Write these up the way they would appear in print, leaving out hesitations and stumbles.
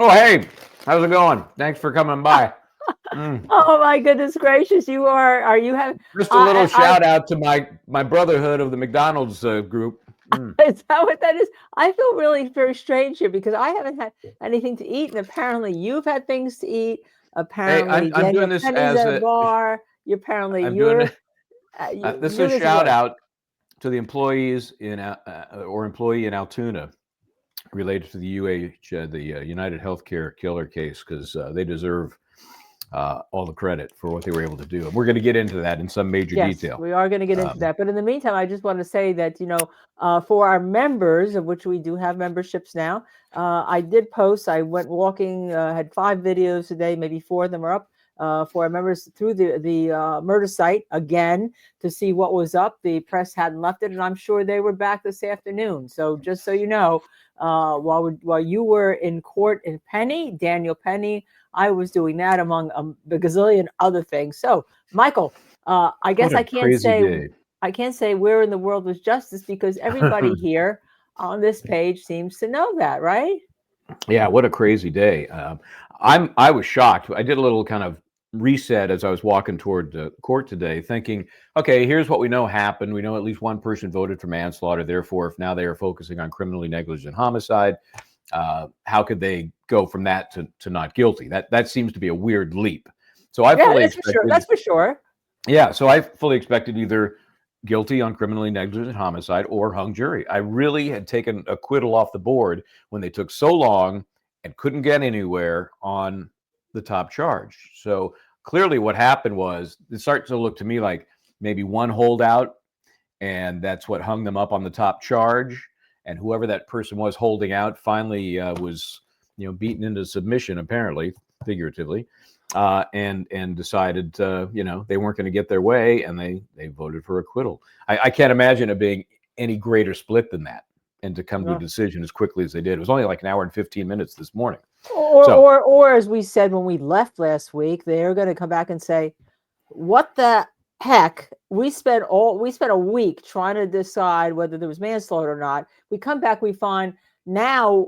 Oh, hey, how's it going? Thanks for coming by. Mm. Oh my goodness gracious! Are you have? Just a little shout out to my brotherhood of the McDonald's group. Mm. Is that what that is? I feel really very strange here because I haven't had anything to eat, and apparently you've had things to eat. Hey, Apparently, I'm doing Daniel this Penny's as at a a bar. Apparently, I'm doing it. This is you a as shout well. out to the employees in or employee in Altoona related to the the United Healthcare killer case because they deserve all the credit for what they were able to do. And we're going to get into that in some major Yes, detail. we are going to get into that. But in the meantime, I just want to say that, for our members, of which we do have memberships now, I did post, I went walking, had 5 videos today, maybe 4 of them are up. For our members through the murder site again to see what was up. The press hadn't left it, and I'm sure they were back this afternoon. So just so you know, while you were in court in Daniel Penny, I was doing that among a gazillion other things. So, Michael, I guess What a crazy day. I can't say where in the world was justice because everybody here on this page seems to know that, right? Yeah, what a crazy day. I was shocked. I did a little kind of reset as I was walking toward the court today, thinking, okay, here's what we know happened. We know at least one person voted for manslaughter. Therefore, if now they are focusing on criminally negligent homicide, how could they go from that to not guilty? That seems to be a weird leap. So I fully expected. That's for sure. Yeah, so I fully expected either guilty on criminally negligent homicide or hung jury. I really had taken acquittal off the board when they took so long and couldn't get anywhere on the top charge. So clearly what happened was it started to look to me like maybe one holdout, and that's what hung them up on the top charge. And whoever that person was holding out finally was, beaten into submission, apparently, figuratively, and decided, they weren't going to get their way, and they voted for acquittal. I can't imagine it being any greater split than that, and to come to a decision as quickly as they did. It was only like an hour and 15 minutes this morning. Or as we said when we left last week, they're going to come back and say, "What the heck? We spent a week trying to decide whether there was manslaughter or not. We come back, we find now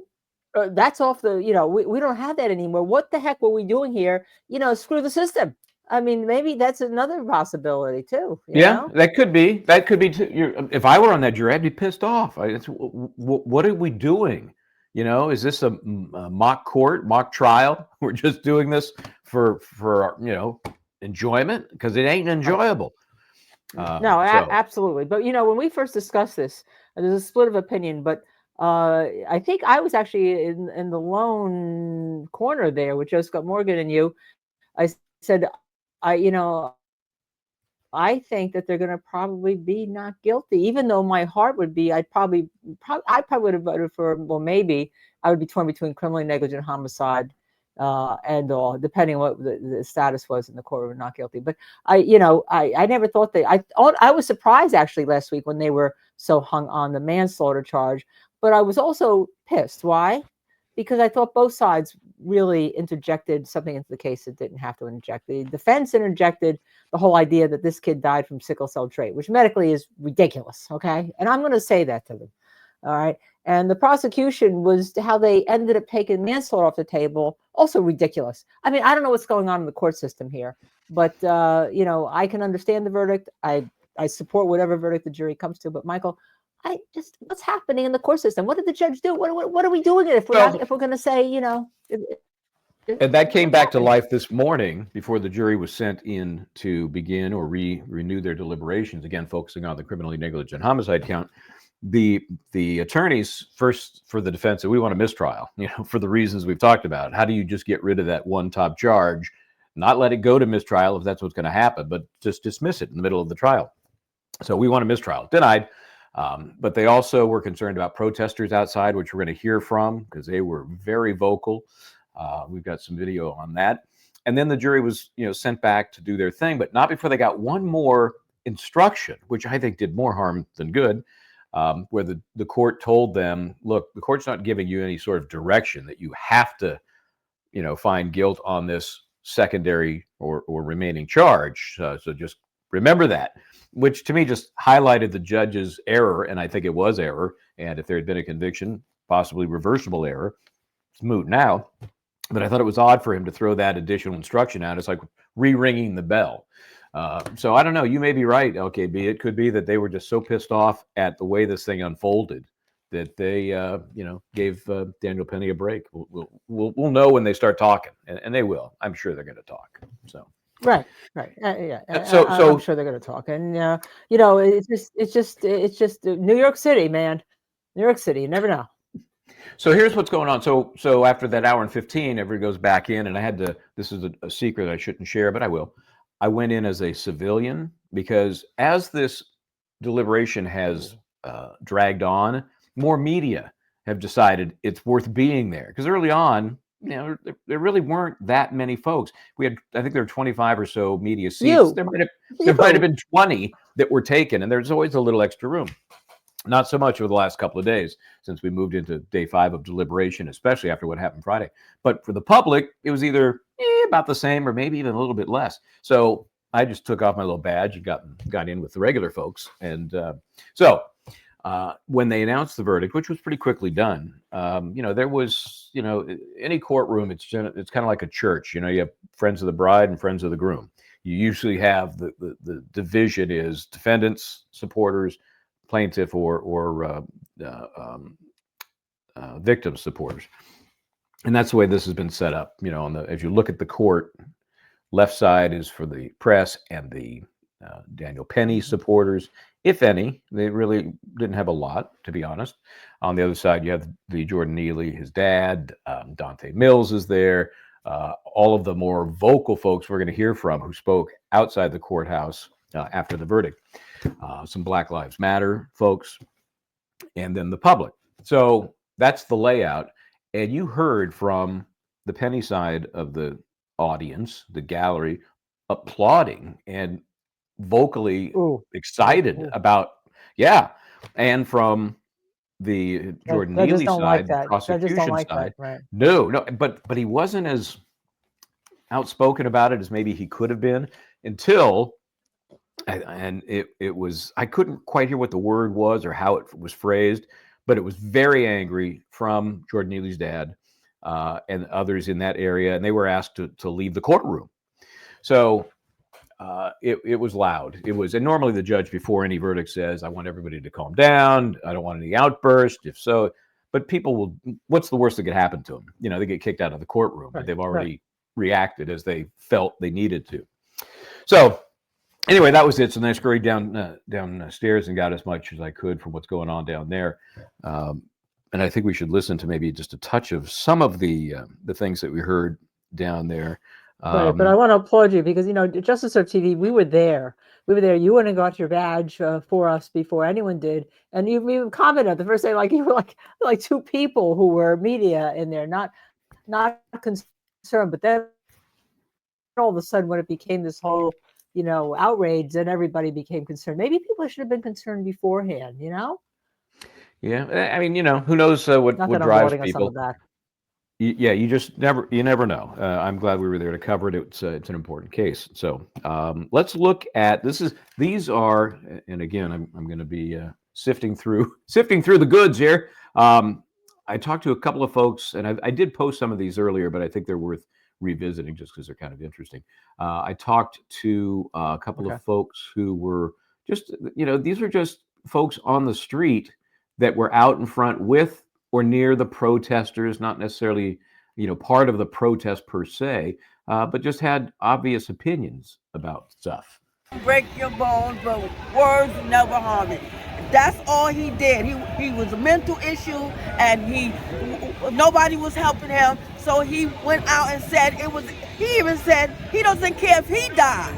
that's off the. We don't have that anymore. What the heck were we doing here? Screw the system." I mean, maybe that's another possibility too. That could be. That could be too. If I were on that jury, I'd be pissed off. What are we doing? Is this a mock court, mock trial? We're just doing this for enjoyment, because it ain't enjoyable. Absolutely. But when we first discussed this, there's a split of opinion. But I think I was actually in the lone corner there with Joe Scott Morgan and you. I said, I think that they're going to probably be not guilty, even though my heart would be, I probably would have voted for, well, maybe I would be torn between criminally negligent homicide and all, depending on what the status was in the court of not guilty. But I never thought I was surprised actually last week when they were so hung on the manslaughter charge, but I was also pissed. Why? Because I thought both sides really interjected something into the case that didn't have to interject. The defense interjected the whole idea that this kid died from sickle cell trait, which medically is ridiculous. Okay. And I'm going to say that to them. All right. And the prosecution was how they ended up taking manslaughter off the table. Also ridiculous. I mean, I don't know what's going on in the court system here, but I can understand the verdict. I support whatever verdict the jury comes to. But Michael, what's happening in the court system? What did the judge do? What are we doing if we're going to say, and that came back to life this morning before the jury was sent in to begin or renew their deliberations, again focusing on the criminally negligent homicide count. The attorneys first for the defense said, we want a mistrial, for the reasons we've talked about. How do you just get rid of that one top charge, not let it go to mistrial if that's what's going to happen, but just dismiss it in the middle of the trial? So we want a mistrial. Denied. But they also were concerned about protesters outside, which we're going to hear from because they were very vocal. We've got some video on that. And then the jury was, sent back to do their thing, but not before they got one more instruction, which I think did more harm than good, where the court told them, look, the court's not giving you any sort of direction that you have to, find guilt on this secondary or remaining charge. So just remember that, which to me just highlighted the judge's error, and I think it was error. And if there had been a conviction, possibly reversible error, it's moot now. But I thought it was odd for him to throw that additional instruction out. It's like re-ringing the bell. So I don't know. You may be right, LKB. It could be that they were just so pissed off at the way this thing unfolded that they, gave Daniel Penny a break. We'll know when they start talking, and they will. I'm sure they're going to talk. So right. Yeah. So I'm sure they're going to talk, and it's just New York City, man. New York City. You never know. So here's what's going on. So after that hour and 15, everybody goes back in, and I had to. This is a secret I shouldn't share, but I will. I went in as a civilian because as this deliberation has dragged on, more media have decided it's worth being there. Because early on, there really weren't that many folks. I think there were 25 or so media seats. There might have been 20 that were taken, and there's always a little extra room. Not so much over the last couple of days since we moved into day 5 of deliberation, especially after what happened Friday. But for the public, it was either about the same or maybe even a little bit less. So I just took off my little badge and got in with the regular folks. And so when they announced the verdict, which was pretty quickly done, there was, any courtroom, it's kind of like a church. You have friends of the bride and friends of the groom. You usually have the division is defendants, supporters, plaintiff or victim supporters, and that's the way this has been set up. If you look at the court, left side is for the press and the Daniel Penny supporters, if any. They really didn't have a lot, to be honest. On the other side, you have the Jordan Neely, his dad, Dante Mills is there. All of the more vocal folks we're going to hear from who spoke outside the courthouse after the verdict. Some Black Lives Matter folks, and then the public. So that's the layout. And you heard from the Penny side of the audience, the gallery, applauding and vocally excited about, and from the Jordan Neely side, the prosecution side. Right. No, but he wasn't as outspoken about it as maybe he could have been until. And it was, I couldn't quite hear what the word was or how it was phrased, but it was very angry from Jordan Neely's dad and others in that area. And they were asked to leave the courtroom. So it was loud. And normally the judge before any verdict says, I want everybody to calm down. I don't want any outburst. If so, but people what's the worst that could happen to them? They get kicked out of the courtroom, but they've already reacted as they felt they needed to. So anyway, that was it. So then I scurried downstairs and got as much as I could from what's going on down there. And I think we should listen to maybe just a touch of some of the things that we heard down there. Right, but I want to applaud you because, Justice Serve TV, we were there. You went and got your badge for us before anyone did. And you even commented the first day, like you were like 2 people who were media in there, not concerned. But then all of a sudden when it became this whole outrage, then everybody became concerned. Maybe people should have been concerned beforehand, Yeah, I mean, who knows what drives people. Yeah, you just never know. I'm glad we were there to cover it. It's an important case. So let's look at these are, and again, I'm going to be sifting through the goods here. I talked to a couple of folks, and I did post some of these earlier, but I think they're worth revisiting just because they're kind of interesting. I talked to a couple of folks who were just, these were just folks on the street that were out in front with or near the protesters, not necessarily, part of the protest per se, but just had obvious opinions about stuff. Break your bones, but words never harm it. That's all he did. He was a mental issue, and nobody was helping him. So he went out and said he even said he doesn't care if he died.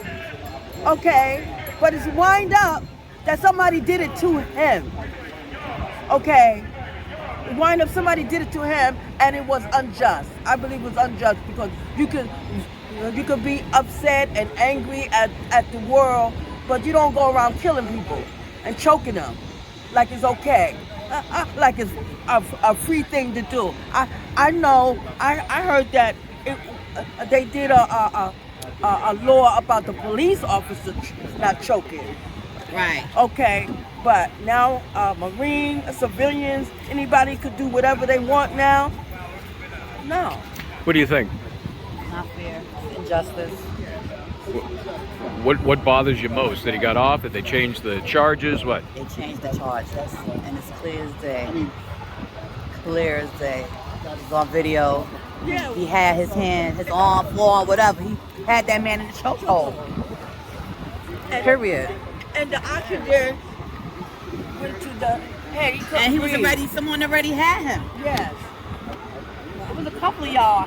Okay? But it's wind up that somebody did it to him. Okay? It wind up somebody did it to him, and it was unjust. I believe it was unjust because you could be upset and angry at the world, but you don't go around killing people and choking them like it's okay. Like it's a free thing to do. I know. I heard that they did a law about the police officer not choking. Right. Okay, but now Marine, civilians, anybody could do whatever they want now. No. What do you think? Not fair. Injustice. What bothers you most? That he got off? That they changed the charges? What? They changed the charge. And it's clear as day. Clear as day. It's on video. Yeah. He had his hand, his arm, floor, whatever. He had that man in the chokehold. Period. And the oxygen went to the head. And he was already, someone already had him. Yes. It was a couple of y'all.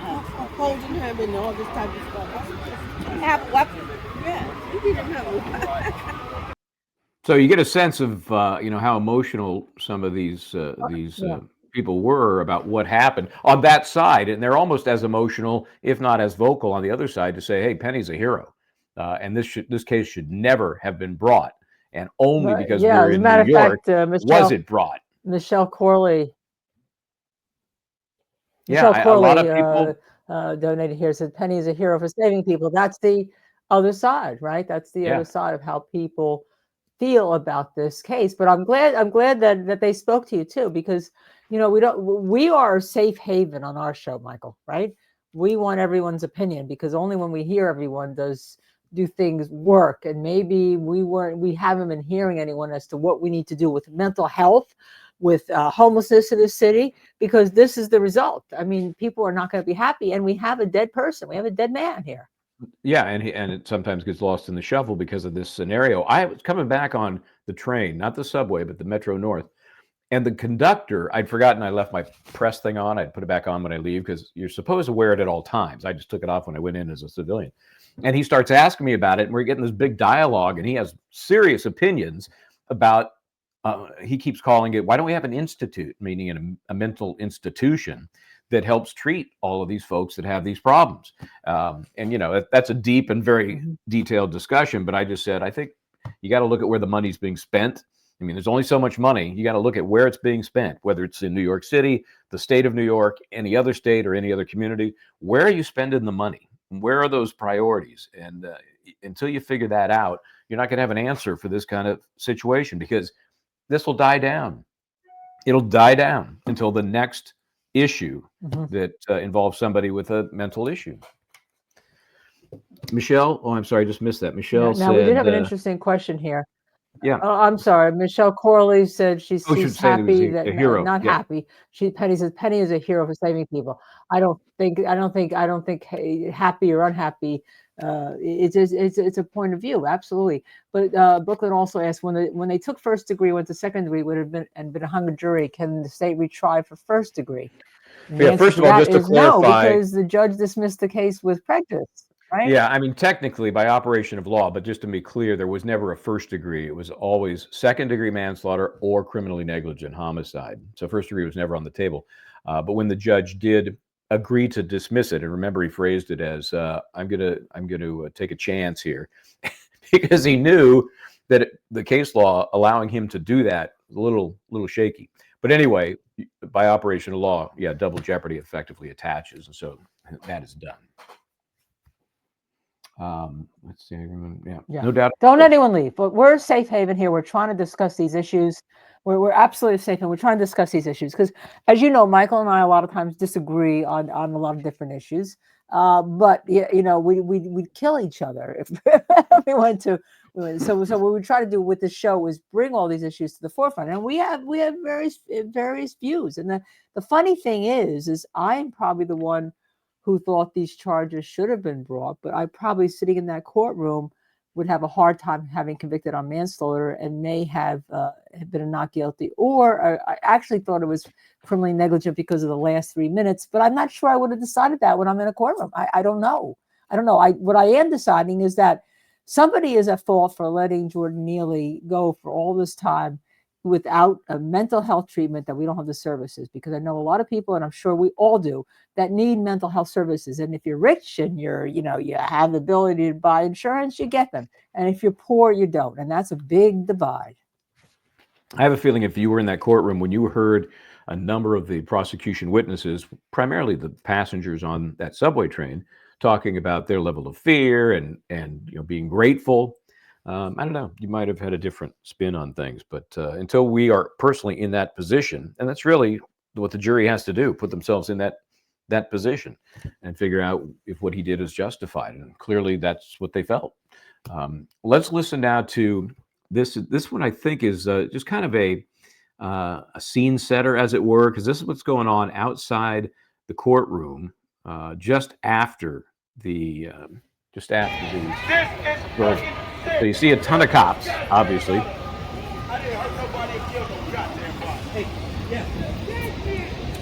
Holding him and all this type of stuff. He didn't have a weapon. Yeah, he didn't have a weapon. So you get a sense of how emotional some of these people were about what happened on that side, and they're almost as emotional, if not as vocal, on the other side to say, "Hey, Penny's a hero, and this case should never have been brought, and only because we're in New York was it brought." Michelle Corley. Yeah, Michelle Corley, a lot of people donated here, said Penny is a hero for saving people. That's the other side, right? That's the other side of how people feel about this case. But I'm glad that they spoke to you too, because we are a safe haven on our show, Michael, right? We want everyone's opinion, because only when we hear everyone do things work. And maybe we haven't been hearing anyone as to what we need to do with mental health, with homelessness in the city, because this is the result. I mean, people are not going to be happy, and we have a dead person. We have a dead man here. Yeah, and it sometimes gets lost in the shuffle because of this scenario. I was coming back on the train, not the subway, but the Metro North, and the conductor, I'd forgotten I left my press thing on. I'd put it back on when I leave, because you're supposed to wear it at all times. I just took it off when I went in as a civilian. And he starts asking me about it, and we're getting this big dialogue, and he has serious opinions about, he keeps calling it, why don't we have an institute, meaning a mental institution that helps treat all of these folks that have these problems. And that's a deep and very detailed discussion, but I just said, I think you got to look at where the money's being spent. I mean, there's only so much money. You got to look at where it's being spent, whether it's in New York City, the state of New York, any other state or any other community. Where are you spending the money? Where are those priorities? And until you figure that out, you're not going to have an answer for this kind of situation, because this will die down. It'll die down until the next issue that involves somebody with a mental issue. Michelle, I'm sorry, I just missed that. Michelle said... Now, we did have an interesting question here. Yeah. Oh, I'm sorry. Michelle Corley said she's happy that a hero. Not happy. Penny says Penny is a hero for saving people. I don't think happy or unhappy. It's a point of view, absolutely. But Brooklyn also asked, when they took first degree, went to second degree, would have been a hung jury. Can the state retry for first degree? Yeah. First of all, just to clarify, no, because the judge dismissed the case with prejudice. Right? Yeah, I mean, technically by operation of law, but just to be clear, there was never a first degree. It was always second degree manslaughter or criminally negligent homicide. So first degree was never on the table. But when the judge did agree to dismiss it, and remember he phrased it as I'm gonna take a chance here, because he knew that the case law allowing him to do that was a little shaky. But anyway, by operation of law, yeah, double jeopardy effectively attaches, and so that is done. Let's see. Yeah, no doubt. Don't anyone leave. But we're a safe haven here. We're trying to discuss these issues. We're absolutely safe, and we're trying to discuss these issues because, as you know, Michael and I a lot of times disagree on a lot of different issues. But we'd kill each other if we went to. So what we try to do with the show is bring all these issues to the forefront, and we have various views. And the funny thing is I am probably the one who thought these charges should have been brought, but I probably, sitting in that courtroom, would have a hard time having convicted on manslaughter and may have been a not guilty. Or I actually thought it was criminally negligent because of the last 3 minutes, but I'm not sure I would have decided that when I'm in a courtroom. I don't know. What I am deciding is that somebody is at fault for letting Jordan Neely go for all this time without a mental health treatment, that we don't have the services, because I know a lot of people, and I'm sure we all do, that need mental health services. And if you're rich and you have the ability to buy insurance, you get them. And if you're poor, you don't. And that's a big divide. I have a feeling if you were in that courtroom when you heard a number of the prosecution witnesses, primarily the passengers on that subway train, talking about their level of fear and being grateful, I don't know, you might have had a different spin on things. But until we are personally in that position, and that's really what the jury has to do, put themselves in that that position and figure out if what he did is justified. And clearly that's what they felt. Let's listen now to this. This one I think is just kind of a scene setter, as it were, because this is what's going on outside the courtroom just after the well, so you see a ton of cops, obviously. I didn't hurt nobody and kill no goddamn body.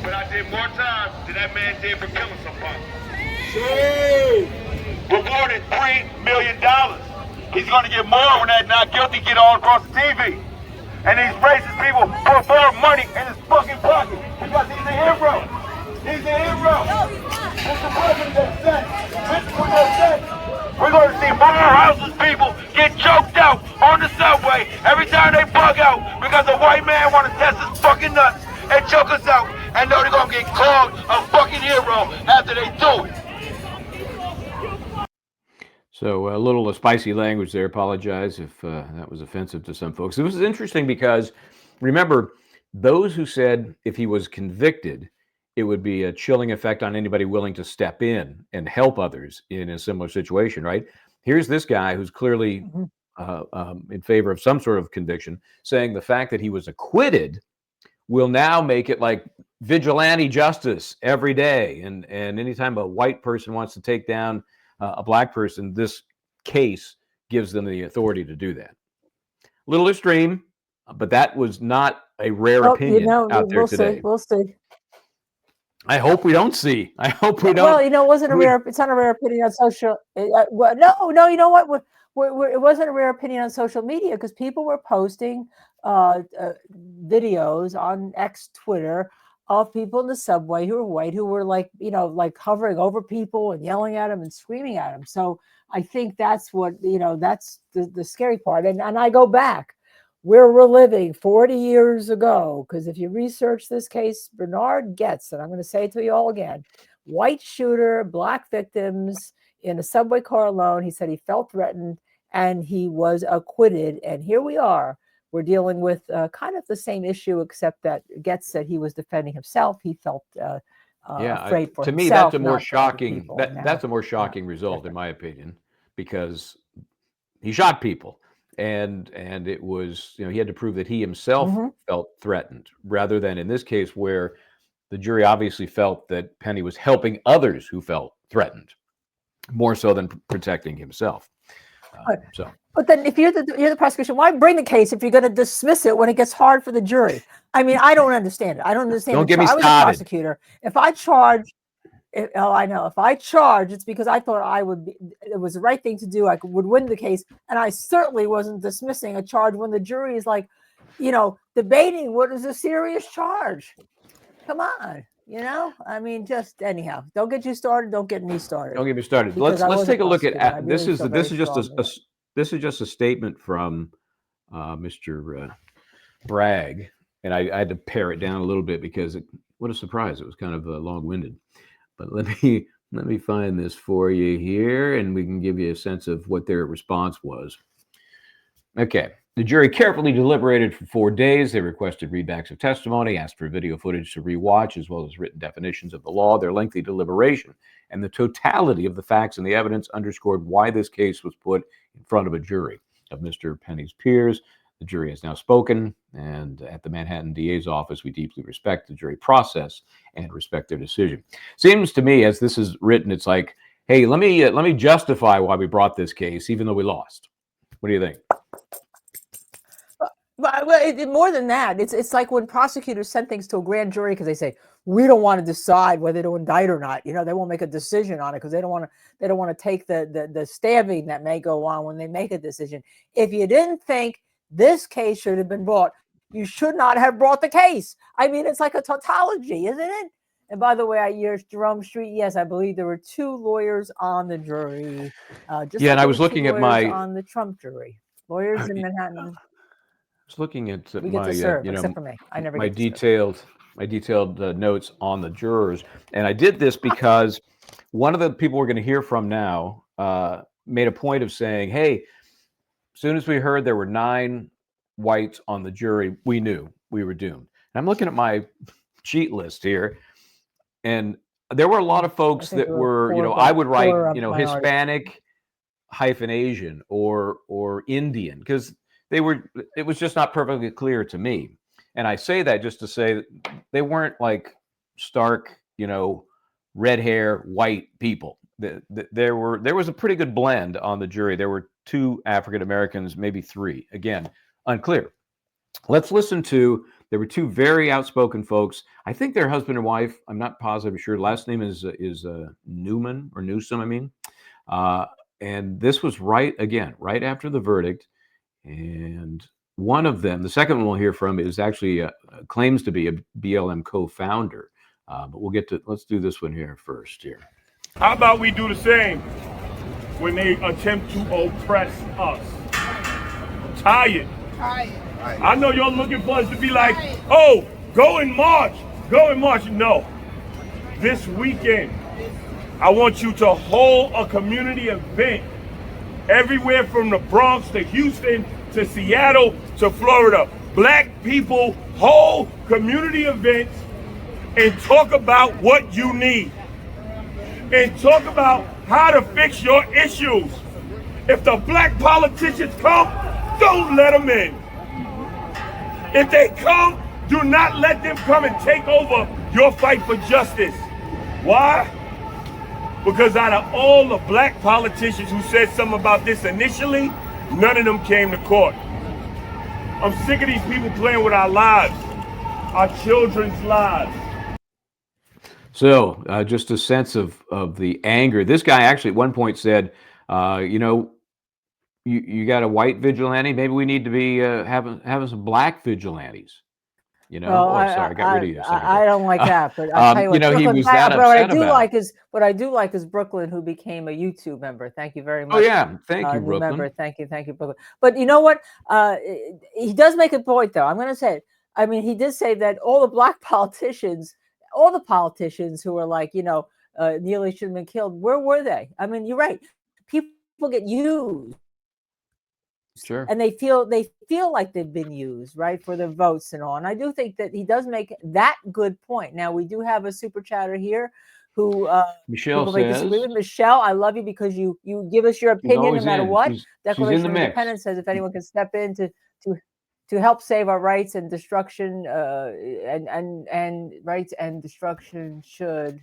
But I did more time than that man did for killing somebody. Rewarded $3 million. He's going to get more when that not guilty get all across the TV. And these racist people put more money in his fucking pocket because he's a hero. He's a hero. Mr. President said, Mr. President said, we're going to see more houseless people get choked out on the subway every time they bug out because a white man want to test his fucking nuts and choke us out and know they're going to get called a fucking hero after they do it. So a little spicy language there. Apologize if that was offensive to some folks. It was interesting because, remember, those who said if he was convicted, it would be a chilling effect on anybody willing to step in and help others in a similar situation, right? Here's this guy who's clearly in favor of some sort of conviction, saying the fact that he was acquitted will now make it like vigilante justice every day. And anytime a white person wants to take down a black person, this case gives them the authority to do that. A little extreme, but that was not a rare opinion out there today. We'll see. I hope we don't see. I hope we don't. Well, it wasn't a rare. It's not a rare opinion on social. No. You know what? It wasn't a rare opinion on social media because people were posting videos on X, Twitter, of people in the subway who were white, who were like hovering over people and yelling at them and screaming at them. So I think that's what that's the scary part. And I go back where we're living 40 years ago, because if you research this case, Bernard Goetz, and I'm going to say it to you all again, white shooter, black victims in a subway car alone. He said he felt threatened and he was acquitted. And here we are. We're dealing with kind of the same issue, except that Goetz said he was defending himself. He felt afraid for himself. To me, that's a more shocking. That's a more shocking result, in my opinion, because he shot people. And it was, he had to prove that he himself felt threatened, rather than in this case where the jury obviously felt that Penny was helping others who felt threatened, more so than protecting himself. But then, if you're the prosecution, why bring the case if you're going to dismiss it when it gets hard for the jury? I mean, I don't understand it. I don't understand. Don't get me started. I was a prosecutor. If I charge. I know. If I charge, it's because I thought it was the right thing to do. I would win the case. And I certainly wasn't dismissing a charge when the jury is like, debating what is a serious charge. Come on. I mean, just anyhow, don't get you started. Don't get me started. Don't get me started. Let's take a look at this. This is just a statement from Mr. Bragg. And I had to pare it down a little bit because what a surprise. It was kind of long-winded. But let me find this for you here, and we can give you a sense of what their response was. Okay. The jury carefully deliberated for 4 days. They requested readbacks of testimony, asked for video footage to rewatch, as well as written definitions of the law. Their lengthy deliberation and the totality of the facts and the evidence underscored why this case was put in front of a jury of Mr. Penny's peers. The jury has now spoken, and at the Manhattan DA's office, we deeply respect the jury process and respect their decision. Seems to me, as this is written, it's like, hey, let me justify why we brought this case, even though we lost. What do you think? Well, more than that, it's like when prosecutors send things to a grand jury because they say we don't want to decide whether to indict or not. They won't make a decision on it because they don't want to take the stabbing that may go on when they make a decision. If you didn't think this case should have been brought, you should not have brought the case. I mean, it's like a tautology, isn't it? And by the way, I heard Jerome Street. Yes, I believe there were 2 lawyers on the jury. And I was looking at on the Trump jury, lawyers in Manhattan. I was looking at we get to serve, except for me. I never my get to detailed notes on the jurors, and I did this because one of the people we're going to hear from now made a point of saying, "Hey, as soon as we heard there were 9 whites on the jury, we knew we were doomed." And I'm looking at my cheat list here, and there were a lot of folks think that there were were, you know, four I would write, four you know, minorities. Hispanic hyphen Asian or Indian, because it was just not perfectly clear to me. And I say that just to say that they weren't like stark, you know, red hair, white people. There was a pretty good blend on the jury. There were 2 African Americans, maybe 3. Again, unclear. Let's listen to. There were 2 very outspoken folks. I think they're husband and wife. I'm not positive. Sure, last name is Newman or Newsom. I mean, and this was right after the verdict. And one of them, the second one we'll hear from, is actually claims to be a BLM co-founder. But we'll get to. Let's do this one here first. Here. How about we do the same when they attempt to oppress us? Tired. I know you're looking for us to be like, oh, go and march. No. This weekend, I want you to hold a community event everywhere from the Bronx to Houston to Seattle to Florida. Black people hold community events and talk about what you need. And talk about how to fix your issues. If the black politicians come, don't let them in. If they come, do not let them come and take over your fight for justice. Why? Because out of all the black politicians who said something about this initially, none of them came to court. I'm sick of these people playing with our lives, our children's lives. So just a sense of the anger. This guy actually at one point said, you know, you got a white vigilante. Maybe we need to be having some black vigilantes. You know, Well, sorry, I got rid of you. I don't like that, but I tell you what, you know, he Brooklyn, was that but what I upset do about like is what I do like is Brooklyn, who became a YouTube member. Thank you very much. Oh yeah, thank you, new Brooklyn. member. Thank you, Brooklyn. But you know what? He does make a point, though. I'm going to say it. I mean, he did say that all the black politicians, all the politicians who were like, you know, Neely should have been killed. Where were they? I mean, you're right. People get used. Sure. And they feel like they've been used, right, for their votes and all. And I do think that he does make that good point. Now, we do have a super chatter here who Michelle may disagree with. Michelle, I love you because you give us your opinion no matter what. Declaration of Independence says if anyone can step in to help save our rights and destruction and rights and destruction should.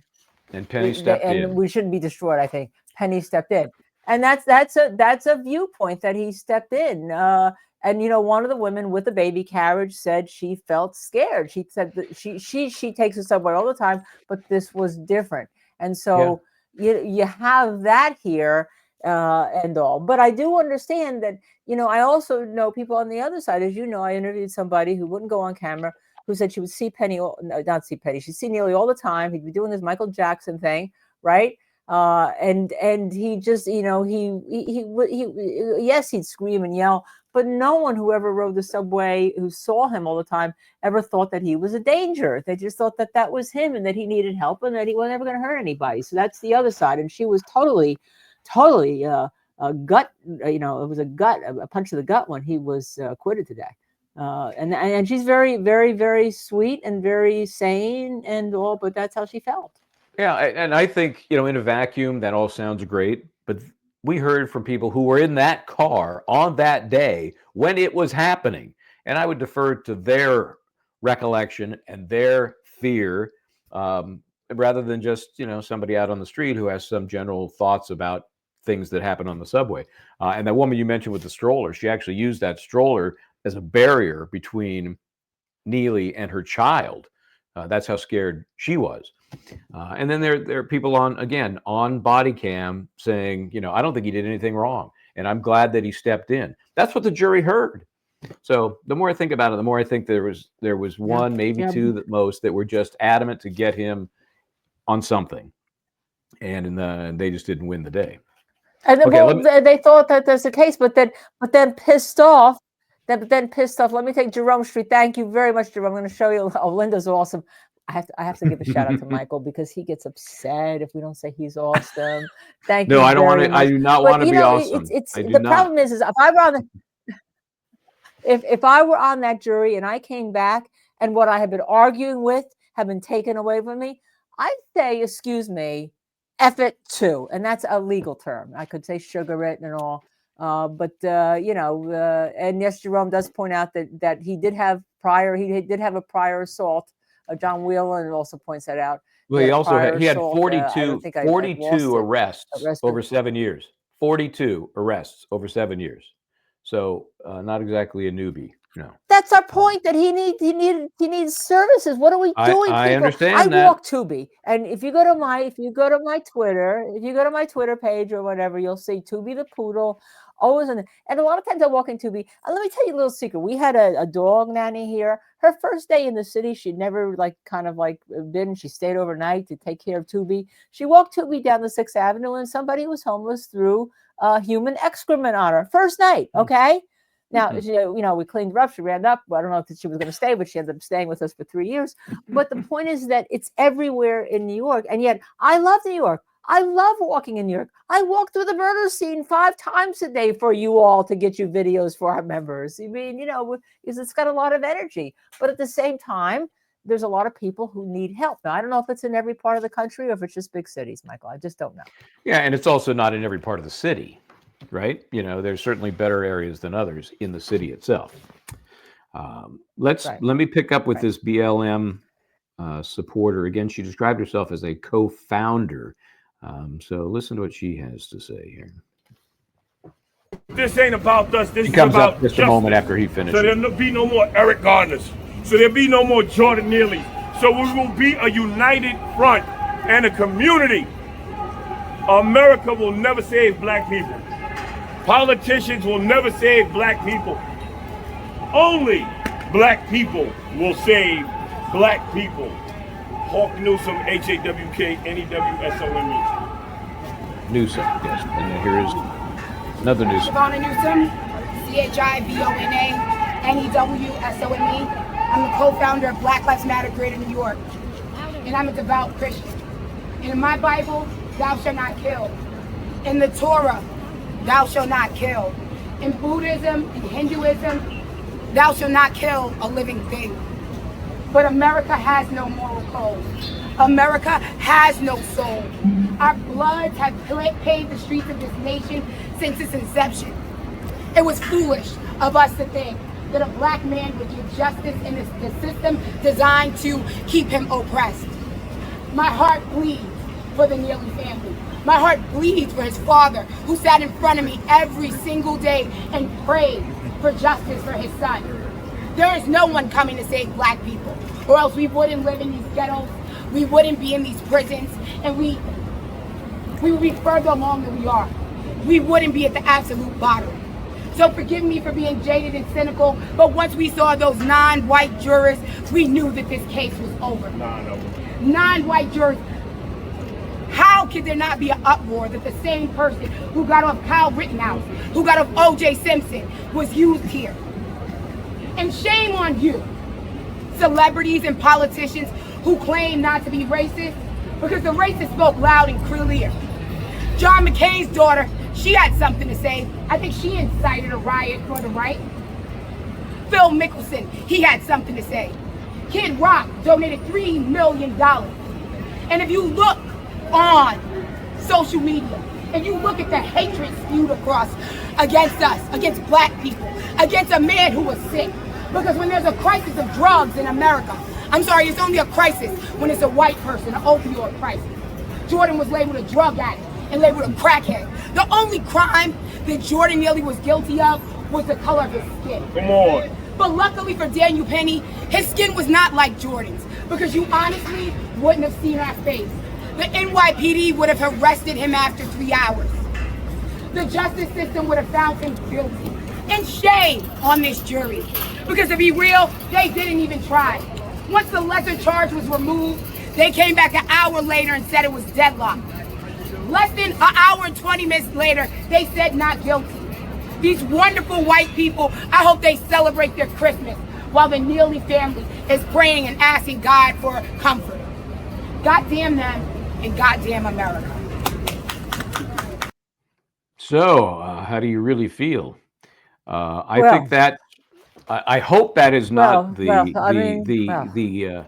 And Penny stepped in. And we shouldn't be destroyed, I think. Penny stepped in. And that's a viewpoint that he stepped in. And you know, one of the women with the baby carriage said she felt scared. She said that she takes the subway all the time, but this was different. And so you have that here and all. But I do understand that, you know, I also know people on the other side. As you know, I interviewed somebody who wouldn't go on camera, who said she would see Penny, not see Penny, she'd see Neely all the time. He'd be doing this Michael Jackson thing, right? And he just, you know, he yes, he'd scream and yell, but no one who ever rode the subway who saw him all the time ever thought that he was a danger. They just thought that was him and that he needed help and that he was never going to hurt anybody. So that's the other side. And she was totally a gut, you know, it was a punch to the gut when he was acquitted today. And she's very, very, very sweet and very sane and all, but that's how she felt. Yeah, and I think, you know, in a vacuum, that all sounds great. But we heard from people who were in that car on that day when it was happening. And I would defer to their recollection and their fear rather than just, you know, somebody out on the street who has some general thoughts about things that happen on the subway. And that woman you mentioned with the stroller, she actually used that stroller as a barrier between Neely and her child. That's how scared she was. And then there are people on body cam saying, you know, I don't think he did anything wrong. And I'm glad that he stepped in. That's what the jury heard. So the more I think about it, the more I think there was one, maybe two at most that were just adamant to get him on something. And they just didn't win the day. And they thought that that's the case, but then pissed off. Let me take Jerome Street. Thank you very much, Jerome. I'm going to show you. Oh, Linda's awesome. I have to give a shout out to Michael because he gets upset if we don't say he's awesome. Thank you. No, I don't want to. I do not want to be awesome. The problem is if I were on if I were on that jury and I came back and what I had been arguing with had been taken away from me, I say, excuse me, F it too. And that's a legal term. I could say sugar it and all. You know, and yes, Jerome does point out that he did have a prior assault. John Whelan also points that out. Well, he also had 42 arrests over 7 years. 42 arrests over 7 years. So not exactly a newbie. No. That's our point. That he needs services. What are we doing? I understand that. I walk Tubi, and if you go to my Twitter page or whatever, you'll see Tubi the poodle always in. And a lot of times I walk in Tubi. And let me tell you a little secret. We had a dog nanny here. Her first day in the city, she'd never been. She stayed overnight to take care of Tubi. She walked Tubi down the 6th Avenue, and somebody was homeless threw human excrement on her. First night, okay. Now, we cleaned her up. She ran up. Well, I don't know if she was going to stay, but she ended up staying with us for 3 years. But the point is that it's everywhere in New York. And yet I love New York. I love walking in New York. I walk through the murder scene 5 times a day for you all to get you videos for our members. I mean, because it's got a lot of energy. But at the same time, there's a lot of people who need help. Now, I don't know if it's in every part of the country or if it's just big cities, Michael. I just don't know. Yeah, and it's also not in every part of the city. Right? There's certainly better areas than others in the city itself. Let me pick up with this BLM supporter. Again, she described herself as a co-founder. So listen to what she has to say here. This ain't about us. This she is comes about up just justice. a moment after he finishes. So there'll be no more Eric Gardners. So there'll be no more Jordan Neely's. So we will be a united front and a community. America will never save black people. Politicians will never save black people. Only black people will save black people. Hawk Newsom, HAWK-NEWSOME. Newsom, yes. And here is another Newsom. Shavonna Newsom, CHIVONA-NEWSOME. I'm the co-founder of Black Lives Matter Greater New York. And I'm a devout Christian. And in my Bible, thou shalt not kill. In the Torah, thou shalt not kill. In Buddhism and Hinduism, thou shalt not kill a living thing. But America has no moral code. America has no soul. Our bloods have paved the streets of this nation since its inception. It was foolish of us to think that a black man would give justice in the system designed to keep him oppressed. My heart bleeds for the Neely family. My heart bleeds for his father, who sat in front of me every single day and prayed for justice for his son. There is no one coming to save black people, or else we wouldn't live in these ghettos, we wouldn't be in these prisons, and we would be further along than we are. We wouldn't be at the absolute bottom. So forgive me for being jaded and cynical, but once we saw those non-white jurors, we knew that this case was over. Non-white jurors. How could there not be an uproar that the same person who got off Kyle Rittenhouse, who got off O.J. Simpson, was used here? And shame on you, celebrities and politicians who claim not to be racist, because the racists spoke loud and clear. John McCain's daughter, she had something to say. I think she incited a riot for the right. Phil Mickelson, he had something to say. Kid Rock donated $3 million. And if you look on social media and you look at the hatred spewed across against us, against black people, against a man who was sick, because when there's a crisis of drugs in America, I'm sorry, it's only a crisis when it's a white person, an opioid crisis. Jordan was labeled a drug addict and labeled a crackhead. The only crime that Jordan Neely was guilty of was the color of his skin. Come on. But luckily for Daniel Penny, his skin was not like Jordan's, because you honestly wouldn't have seen our face. The NYPD would have arrested him after 3 hours. The justice system would have found him guilty. And shame on this jury. Because to be real, they didn't even try. Once the lesser charge was removed, they came back an hour later and said it was deadlocked. Less than an hour and 20 minutes later, they said not guilty. These wonderful white people, I hope they celebrate their Christmas while the Neely family is praying and asking God for comfort. God damn them and goddamn America. So, how do you really feel? I think that I hope that is not the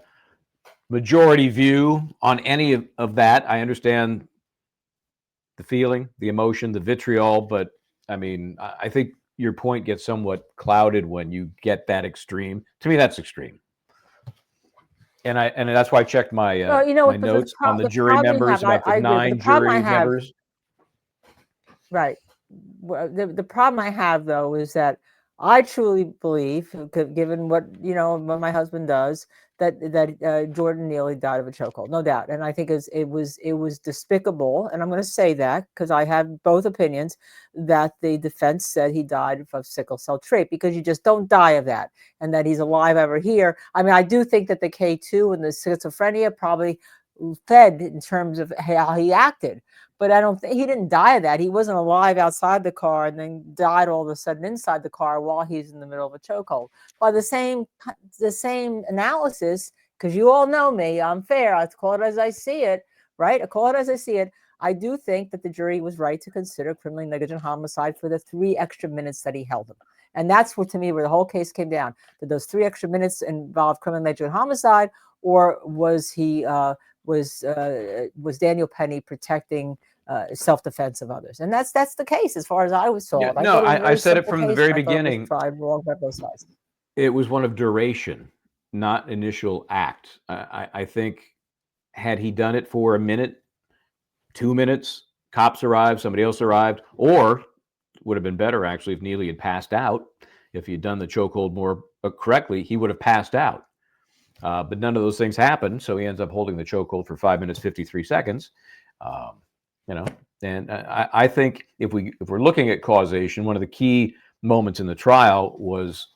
majority view on any of that. I understand the feeling, the emotion, the vitriol, but I mean, I think your point gets somewhat clouded when you get that extreme. To me, that's extreme. And that's why I checked my my notes on the jury members, about the 9 jury members. Right. Well, the problem I have, though, is that I truly believe, given what what my husband does, that Jordan Neely died of a chokehold, no doubt. And I think it was despicable. And I'm going to say that because I have both opinions, that the defense said he died of sickle cell trait, because you just don't die of that, and that he's alive over here. I mean, I do think that the K2 and the schizophrenia probably fed in terms of how he acted. But I don't think he didn't die of that. He wasn't alive outside the car and then died all of a sudden inside the car while he's in the middle of a chokehold. By the same analysis, because you all know me, I'm fair. I call it as I see it, right? I call it as I see it. I do think that the jury was right to consider criminally negligent homicide for the 3 extra minutes that he held him. And that's what, to me, where the whole case came down. Did those 3 extra minutes involve criminally negligent homicide, or was he was Daniel Penny protecting self-defense of others? And that's the case as far as I was told. Yeah, no, I said it from the very beginning. Tried wrong by both sides. It was one of duration, not initial act. I think had he done it for a minute, 2 minutes, cops arrived, somebody else arrived, or would have been better actually if Neely had passed out. If he had done the chokehold more correctly, he would have passed out. But none of those things happened, so he ends up holding the chokehold for 5 minutes 53 seconds. And I think if we're looking at causation, one of the key moments in the trial was,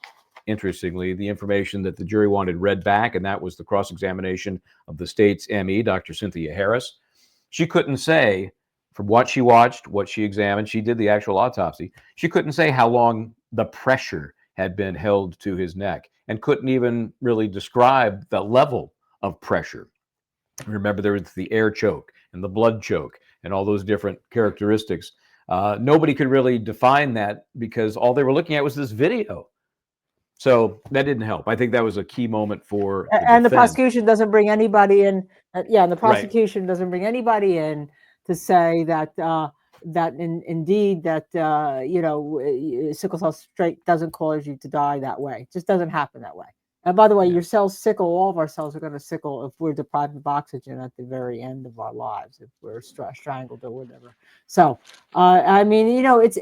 interestingly, the information that the jury wanted read back, and that was the cross-examination of the state's ME, Dr. Cynthia Harris. She couldn't say, from what she watched, what she examined, she did the actual autopsy, she couldn't say how long the pressure had been held to his neck, and couldn't even really describe the level of pressure. Remember, there was the air choke and the blood choke and all those different characteristics. Nobody could really define that because all they were looking at was this video. So that didn't help. I think that was a key moment for the prosecution doesn't bring anybody in. And the prosecution doesn't bring anybody in to say that indeed sickle cell trait doesn't cause you to die that way. It just doesn't happen that way. And by the way, your cells sickle. All of our cells are going to sickle if we're deprived of oxygen at the very end of our lives, if we're strangled or whatever. So, I mean, it's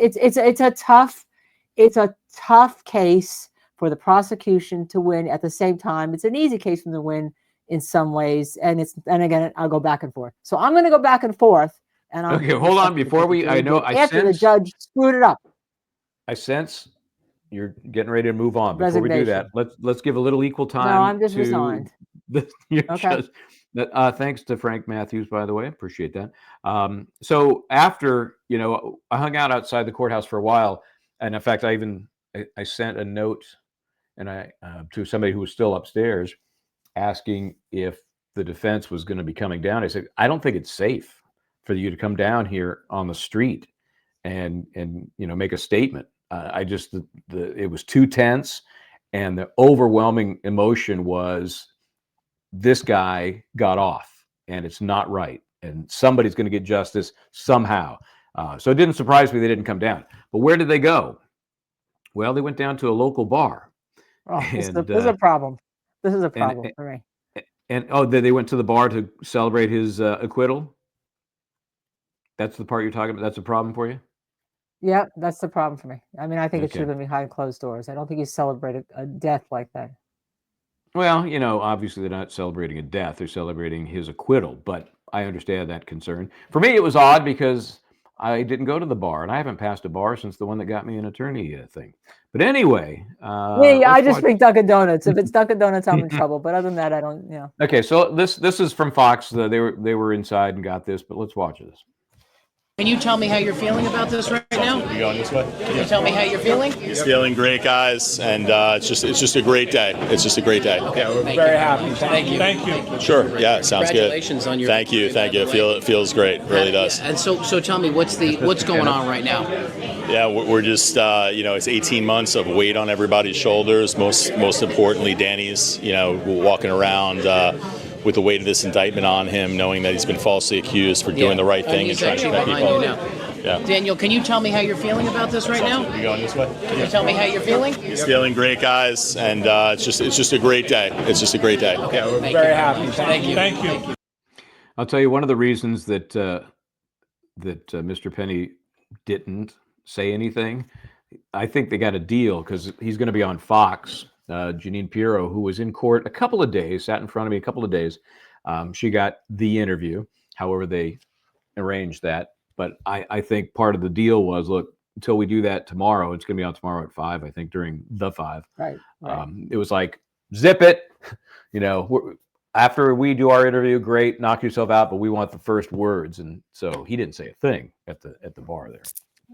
a tough case for the prosecution to win. At the same time, it's an easy case for them to win in some ways. And again, I'll go back and forth. So I'm going to go back and forth. And okay, hold on. Before we, after the judge screwed it up. I sense you're getting ready to move on. Before we do that, let's give a little equal time. No, I'm just resigned. Okay. Thanks to Frank Matthews, by the way. Appreciate that. So after, I hung out outside the courthouse for a while. And in fact, I sent a note to somebody who was still upstairs asking if the defense was going to be coming down. I said, I don't think it's safe for you to come down here on the street and make a statement. It was too tense, and the overwhelming emotion was this guy got off, and it's not right, and somebody's going to get justice somehow. So it didn't surprise me they didn't come down. But where did they go? Well, they went down to a local bar. Oh, this is a problem. This is a problem for me. And they went to the bar to celebrate his acquittal? That's the part you're talking about? That's a problem for you? Yeah, that's the problem for me. I mean, I think it should have been behind closed doors. I don't think you celebrate a death like that. Well, obviously they're not celebrating a death. They're celebrating his acquittal. But I understand that concern. For me, it was odd because I didn't go to the bar, and I haven't passed a bar since the one that got me an attorney thing. But anyway. I just drink Dunkin' Donuts. If it's Dunkin' Donuts, I'm in trouble. But other than that, I don't, Okay, so this is from Fox. They were inside and got this, but let's watch this. Can you tell me how you're feeling about this right now? You going this way? Can you tell me how you're feeling? He's feeling great, guys, and it's just a great day. It's just a great day. Okay, we're very happy. Thank you. Sure. Yeah, sounds good. Congratulations on your. Thank you. It feels great. It really does. And so tell me what's going on right now? Yeah, we're just it's 18 months of weight on everybody's shoulders. Most importantly, Danny's walking around with the weight of this indictment on him, knowing that he's been falsely accused for doing the right thing and he's trying to actually protect behind people. you now. Yeah. Daniel, can you tell me how you're feeling about this right now? You going this way? Can you tell me how you're feeling? He's feeling great, guys, and it's just a great day. It's just a great day. Okay, we're very happy. Thank you. Thank you. I'll tell you one of the reasons that Mr. Penny didn't say anything. I think they got a deal because he's going to be on Fox. Janine Pirro, who was in court a couple of days, sat in front of me a couple of days. She got the interview, however they arranged that. But I think part of the deal was, look, until we do that tomorrow, it's going to be on tomorrow at 5, I think, during the 5. Right. It was like, zip it. After we do our interview, great, knock yourself out, but we want the first words. And so he didn't say a thing at the bar there.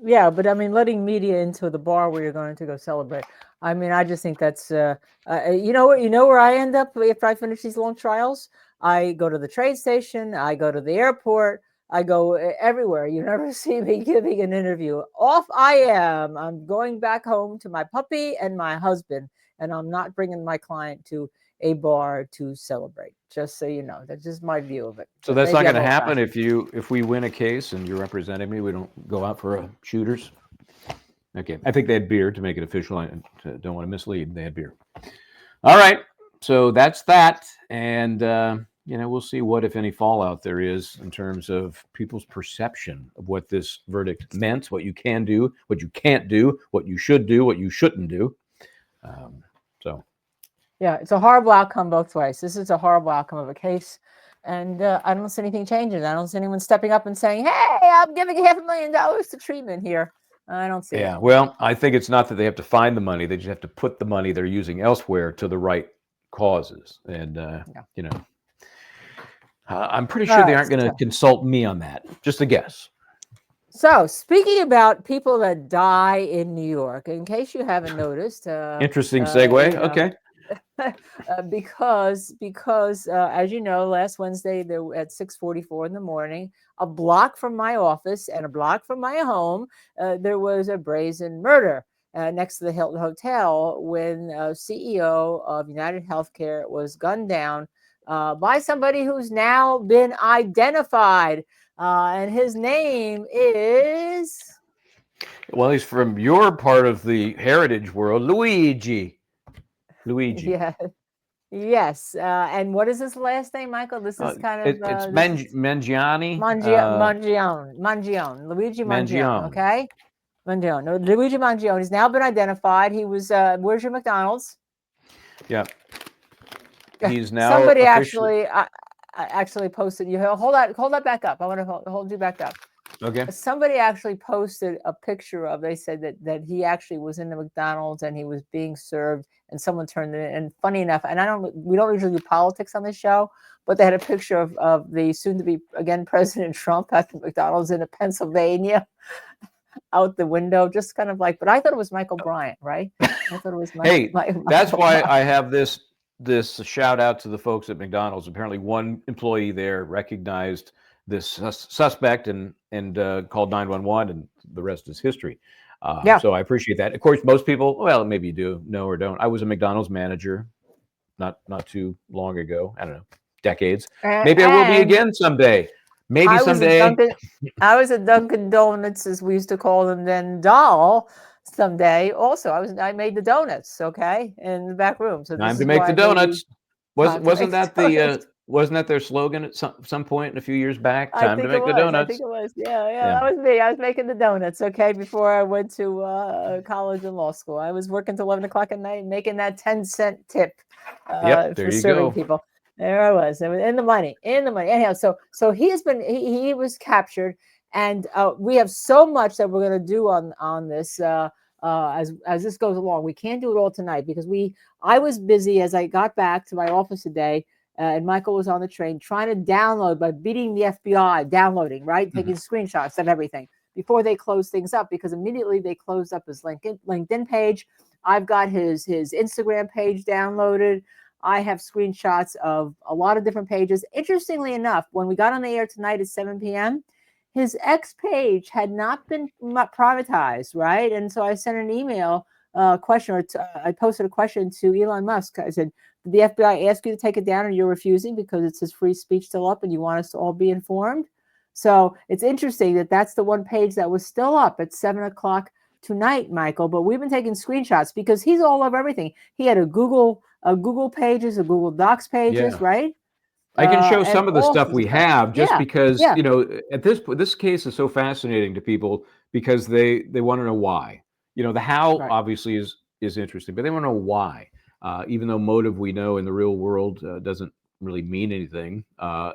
Yeah, but I mean, letting media into the bar where you're going to go celebrate. I mean, I just think that's, where I end up after I finish these long trials? I go to the train station. I go to the airport. I go everywhere. You never see me giving an interview. Off I am. I'm going back home to my puppy and my husband, and I'm not bringing my client to a bar to celebrate. Just so you know, that's just my view of it. So that's not going to happen if we win a case and you're representing me. We don't go out for shooters. Okay, I think they had beer to make it official. I don't want to mislead. They had beer. All right, so that's that, and we'll see what, if any, fallout there is in terms of people's perception of what this verdict meant, what you can do, what you can't do, what you should do, what you shouldn't do. Yeah, it's a horrible outcome both ways. This is a horrible outcome of a case. And I don't see anything changing. I don't see anyone stepping up and saying, hey, I'm giving $500,000 to treatment here. I don't see it. Yeah, well, I think it's not that they have to find the money. They just have to put the money they're using elsewhere to the right causes. And, I'm pretty sure they aren't going to consult me on that. Just a guess. So, speaking about people that die in New York, in case you haven't noticed. Interesting segue. Okay. Because as you know, last Wednesday there at 6:44 in the morning, a block from my office and a block from my home, there was a brazen murder next to the Hilton Hotel when CEO of United Healthcare was gunned down by somebody who's now been identified, and his name is. Well, he's from your part of the heritage world, Luigi. Yeah. Yes. And what is his last name, Michael? This is kind of it's Mangione. Mangione. Luigi Mangione. Okay. Mangione. No, Luigi Mangione. He's now been identified. He was where's your McDonald's? Yeah. He's now somebody actually posted. You hold that back up. I want to hold you back up. Okay. Somebody actually posted a picture of. They said that he actually was in the McDonald's and he was being served, and someone turned it in. And funny enough, and we don't usually do politics on this show, but they had a picture of the soon-to-be again President Trump at the McDonald's in Pennsylvania, out the window, just kind of like. But I thought it was Michael Bryant, right? I thought it was. That's why I have this shout out to the folks at McDonald's. Apparently, one employee there recognized this suspect and called 911, and the rest is history. So I appreciate that. Of course, most people, well, maybe you do know or don't. I was a McDonald's manager not too long ago. I don't know, decades. Maybe I will be again someday. Maybe someday. I was at Dunkin' Donuts, as we used to call them then, doll. Someday also, I made the donuts, okay, in the back room. So time to make the donuts. Wasn't that their slogan at some point a few years back? Time to make the donuts. I think it was. Yeah. That was me. I was making the donuts, okay, before I went to college and law school. I was working till 11 o'clock at night, making that 10-cent tip for serving people. There I was. It was in the money. Anyhow, so he was captured, and we have so much that we're going to do on this as this goes along. We can't do it all tonight because I was busy as I got back to my office today. And Michael was on the train trying to download by beating the FBI, downloading, right? Taking screenshots of everything before they close things up, because immediately they closed up his LinkedIn page. I've got his Instagram page downloaded. I have screenshots of a lot of different pages. Interestingly enough, when we got on the air tonight at 7 p.m., his X page had not been privatized, right? And so I sent an email question, or I posted a question to Elon Musk. I said, did the FBI ask you to take it down and you're refusing because it says free speech still up and you want us to all be informed? So it's interesting that that's the one page that was still up at 7 o'clock tonight, Michael, but we've been taking screenshots because he's all over everything. He had a Google pages, a Google Docs pages, right? I can show and some of the all stuff sorts we of stuff. have just Yeah, because, yeah. you know, at this case is so fascinating to people because they want to know why. You know, the how Right. obviously is interesting, but they want to know why. Even though motive we know in the real world doesn't really mean anything,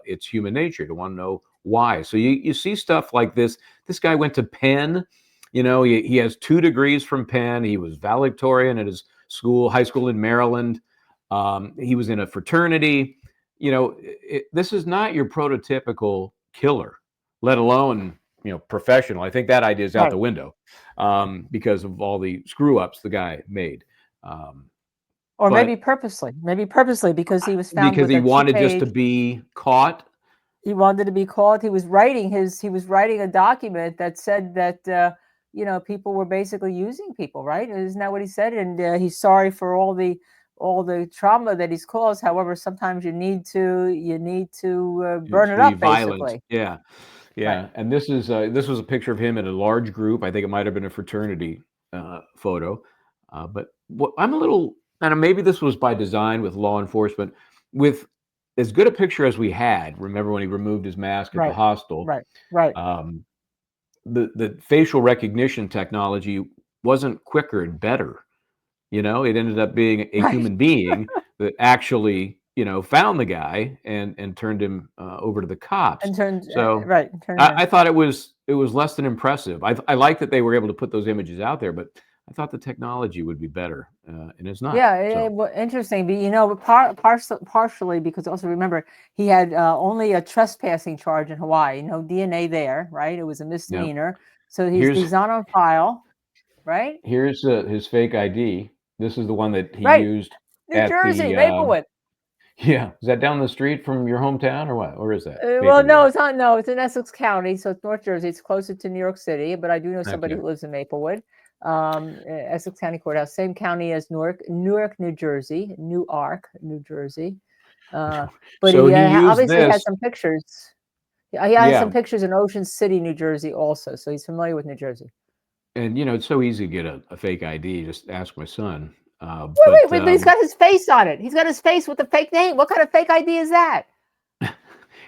it's human nature to want to know why. So you see stuff like this. This guy went to Penn. You know, he has 2 degrees from Penn. He was valedictorian at his high school in Maryland. He was in a fraternity. You know, this is not your prototypical killer, let alone, you know, professional. I think that idea is out the window because of all the screw ups the guy made. Or maybe purposely because he was found because with he a wanted cheap just to age. be caught. He wanted to be caught. He was writing a document that said that you know, people were basically using people, right? Isn't that what he said? And he's sorry for all the trauma that he's caused. However, sometimes you need to burn it up, Violent. basically. Yeah. Right. And this was a picture of him in a large group. I think it might have been a fraternity photo. But what I'm a little, and maybe this was by design with law enforcement, with as good a picture as we had. Remember when he removed his mask at the hostel? Right. The facial recognition technology wasn't quicker and better. You know, it ended up being a human being that actually, you know, found the guy and turned him over to the cops. And turned So I thought it was less than impressive. I like that they were able to put those images out there, but I thought the technology would be better, and it's not. Yeah, interesting. But you know, partially because also remember he had only a trespassing charge in Hawaii. No DNA there, right? It was a misdemeanor. So he's not on file, right? Here's his fake ID. This is the one that he used New Jersey, Maplewood. Yeah, is that down the street from your hometown or what? Or is that? Well, no, it's not. No, it's in Essex County, so it's North Jersey. It's closer to New York City, but I do know somebody who lives in Maplewood. Essex County Courthouse, same county as Newark, New Jersey. But so he obviously this. had some pictures. He had some pictures in Ocean City, New Jersey, also. So he's familiar with New Jersey. And you know, it's so easy to get a fake ID. Just ask my son. Wait, he's got his face on it. He's got his face with a fake name. What kind of fake ID is that?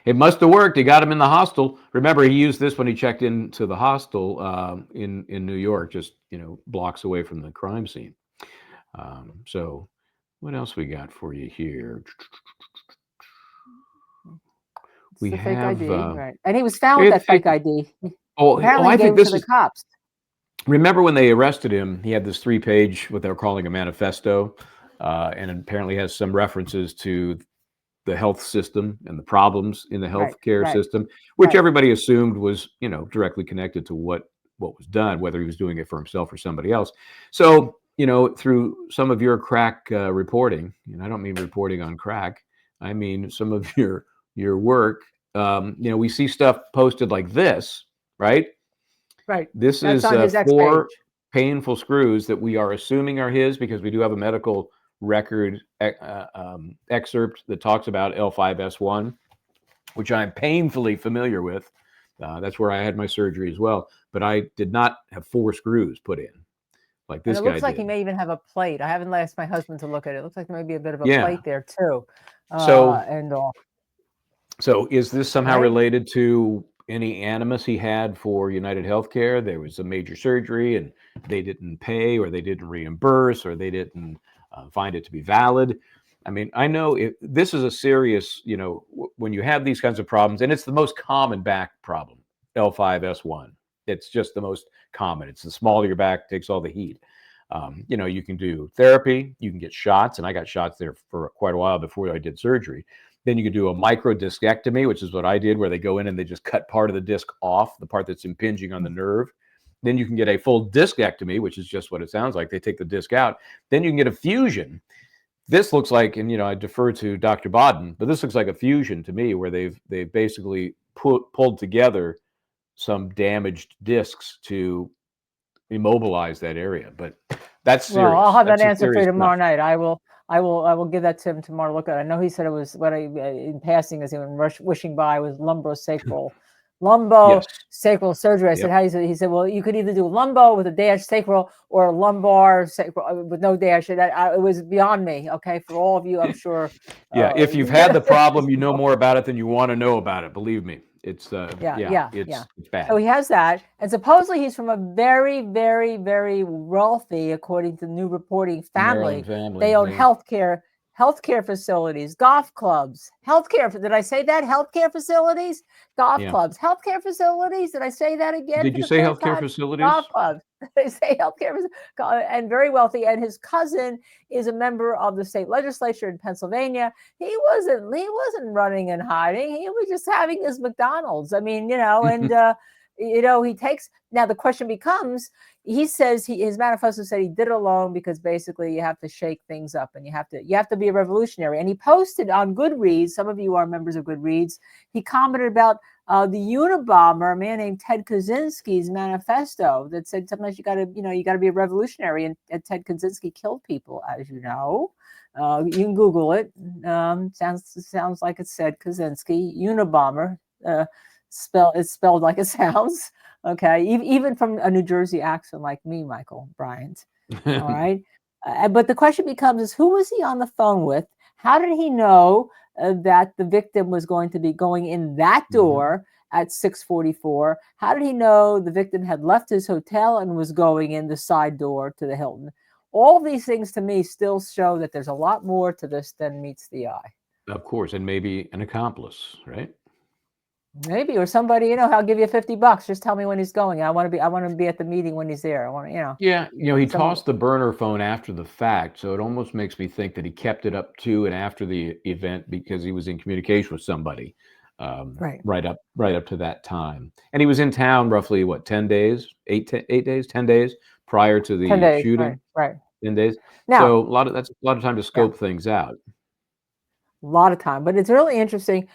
It must have worked. He got him in the hostel. Remember, he used this when he checked into the hostel in New York, just, you know, blocks away from the crime scene. So what else we got for you here? We have fake ID, right? And he was found with that fake ID. I think this is the cops. Remember when they arrested him, he had this 3-page, what they were calling a manifesto, and apparently has some references to the health system and the problems in the healthcare system, which everybody assumed was, you know, directly connected to what was done, whether he was doing it for himself or somebody else. So, you know, through some of your crack reporting, and I don't mean reporting on crack, I mean some of your work, you know, we see stuff posted like this, right? Right. This is 4 painful screws that we are assuming are his because we do have a medical record excerpt that talks about L5S1, which I'm painfully familiar with. That's where I had my surgery as well. But I did not have 4 screws put in like this guy did. It looks like he may even have a plate. I haven't asked my husband to look at it. It looks like there may be a bit of a plate there too. So is this somehow related to any animus he had for United Healthcare? There was a major surgery and they didn't pay, or they didn't reimburse, or they didn't find it to be valid. I mean, I know this is a serious, you know, when you have these kinds of problems, and it's the most common back problem, L5S1. It's just the most common. It's the smaller your back, takes all the heat. You know, you can do therapy, you can get shots, and I got shots there for quite a while before I did surgery. Then you could do a microdiscectomy, which is what I did, where they go in and they just cut part of the disc off, the part that's impinging on the nerve. Then you can get a full discectomy, which is just what it sounds like. They take the disc out. Then you can get a fusion. This looks like, and you know, I defer to Dr. Bodden, but this looks like a fusion to me, where they've basically pulled together some damaged discs to immobilize that area. But that's serious. Well, I'll have That's that some answer for you serious tomorrow stuff. night. I will give that to him tomorrow. Look at it. I know he said it was what I in passing as he went wishing by was lumbosacral Yes. sacral surgery. I said, Yep. how? He said, well, you could either do lumbo with a dash sacral or lumbar sacral with no dash. It was beyond me. Okay, for all of you, I'm sure. Yeah. If you've had the problem, you know more about it than you want to know about it. Believe me, it's it's bad. So he has that, and supposedly he's from a very, very, very wealthy, according to new reporting, family. Maryland family. They own healthcare facilities, golf clubs, healthcare. Did I say that? Healthcare facilities, golf clubs, healthcare facilities. Did I say that again? Did you say healthcare facilities? Golf clubs. They say healthcare, and very wealthy. And his cousin is a member of the state legislature in Pennsylvania. He wasn't running and hiding. He was just having his McDonald's. I mean, and he takes. Now the question becomes, he says his manifesto said he did it alone because basically you have to shake things up and you have to be a revolutionary. And he posted on Goodreads. Some of you are members of Goodreads. He commented about the Unabomber, a man named Ted Kaczynski's manifesto that said sometimes you got to be a revolutionary. And Ted Kaczynski killed people, as you know. You can Google it. Sounds like it said Kaczynski. Unabomber. It's spelled like it sounds. Okay, even from a New Jersey accent like me, Michael Bryant. All right, but the question becomes: is who was he on the phone with? How did he know that the victim was going to be going in that door at 6:44? How did he know the victim had left his hotel and was going in the side door to the Hilton? All these things to me still show that there's a lot more to this than meets the eye. Of course, and maybe an accomplice, right? Maybe, or somebody, I'll give you $50. Just tell me when he's going. I want to be at the meeting when he's there. I want to, Yeah, he tossed the burner phone after the fact, so it almost makes me think that he kept it up to and after the event because he was in communication with somebody, right up to that time. And he was in town roughly 10 days, 10 days prior to the shooting. Right. 10 days. Now, so that's a lot of time to scope things out. A lot of time, but it's really interesting.